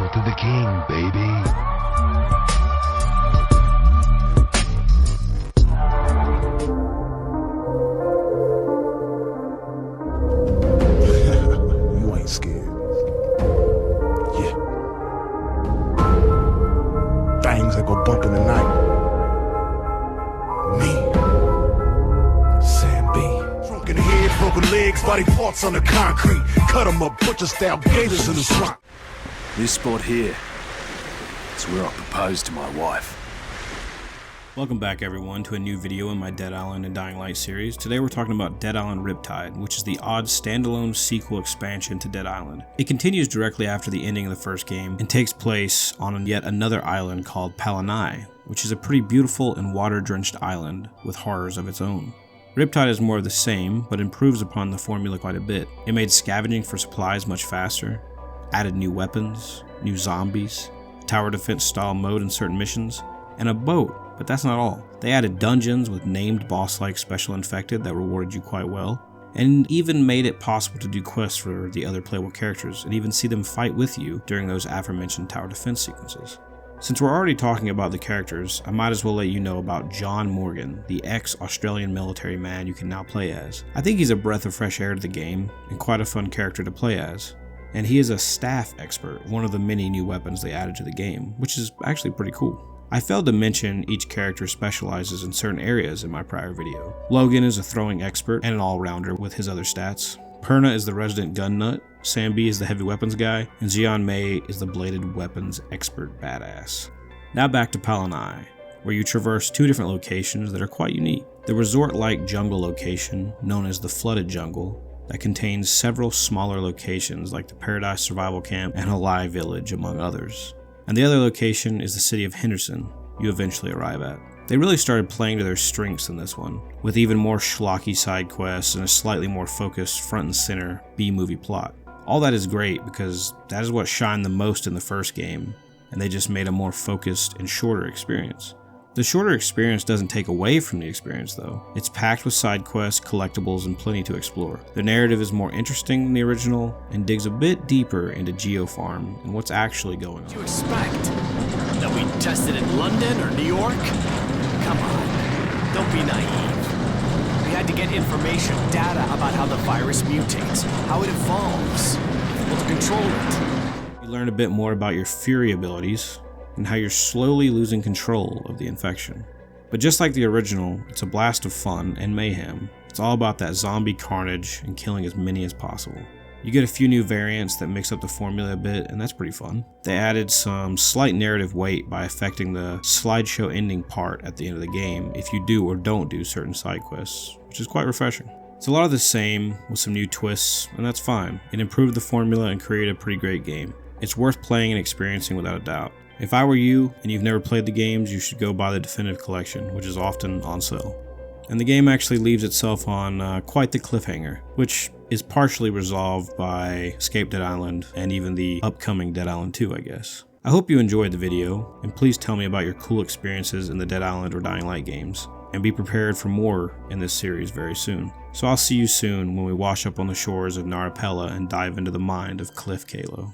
Hail to the king, baby. Scared. Yeah. Things that go bump in the night. Me. Sam B. Drunk in the head, broken legs, body parts on the concrete. Cut 'em up, butcher style gators in the swamp. This spot here, it's where I proposed to my wife. Welcome back everyone to a new video in my Dead Island and Dying Light series. Today we're talking about Dead Island Riptide, which is the odd standalone sequel expansion to Dead Island. It continues directly after the ending of the first game and takes place on yet another island called Palanai, which is a pretty beautiful and water-drenched island with horrors of its own. Riptide is more of the same, but improves upon the formula quite a bit. It made scavenging for supplies much faster, added new weapons, new zombies, tower defense style mode in certain missions, and a boat. But that's not all. They added dungeons with named boss-like special infected that rewarded you quite well, and even made it possible to do quests for the other playable characters and even see them fight with you during those aforementioned tower defense sequences. Since we're already talking about the characters, I might as well let you know about John Morgan, the ex-Australian military man you can now play as. I think he's a breath of fresh air to the game, and quite a fun character to play as. And he is a staff expert, one of the many new weapons they added to the game, which is actually pretty cool. I failed to mention each character specializes in certain areas in my prior video. Logan is a throwing expert and an all-rounder with his other stats. Perna is the resident gun nut, Sam B is the heavy weapons guy, and Jian Mei is the bladed weapons expert badass. Now back to Palanai, where you traverse two different locations that are quite unique. The resort-like jungle location, known as the Flooded Jungle, that contains several smaller locations like the Paradise Survival Camp and Halai Village, among others. And the other location is the city of Henderson you eventually arrive at. They really started playing to their strengths in this one, with even more schlocky side quests and a slightly more focused front and center B-movie plot. All that is great because that is what shined the most in the first game, and they just made a more focused and shorter experience. The shorter experience doesn't take away from the experience though. It's packed with side quests, collectibles, and plenty to explore. The narrative is more interesting than the original and digs a bit deeper into Geofarm and what's actually going on. What do you expect? That we tested in London or New York? Come on, don't be naive. We had to get information, data about how the virus mutates, how it evolves, able to control it. You learn a bit more about your Fury abilities, and how you're slowly losing control of the infection. But just like the original, it's a blast of fun and mayhem. It's all about that zombie carnage and killing as many as possible. You get a few new variants that mix up the formula a bit, and that's pretty fun. They added some slight narrative weight by affecting the slideshow ending part at the end of the game if you do or don't do certain side quests, which is quite refreshing. It's a lot of the same with some new twists, and that's fine. It improved the formula and created a pretty great game. It's worth playing and experiencing without a doubt. If I were you and you've never played the games, you should go buy the Definitive Collection, which is often on sale. And the game actually leaves itself on quite the cliffhanger, which is partially resolved by Escape Dead Island and even the upcoming Dead Island 2, I guess. I hope you enjoyed the video, and please tell me about your cool experiences in the Dead Island or Dying Light games, and be prepared for more in this series very soon. So I'll see you soon when we wash up on the shores of Narapella and dive into the mind of Cliff Kalo.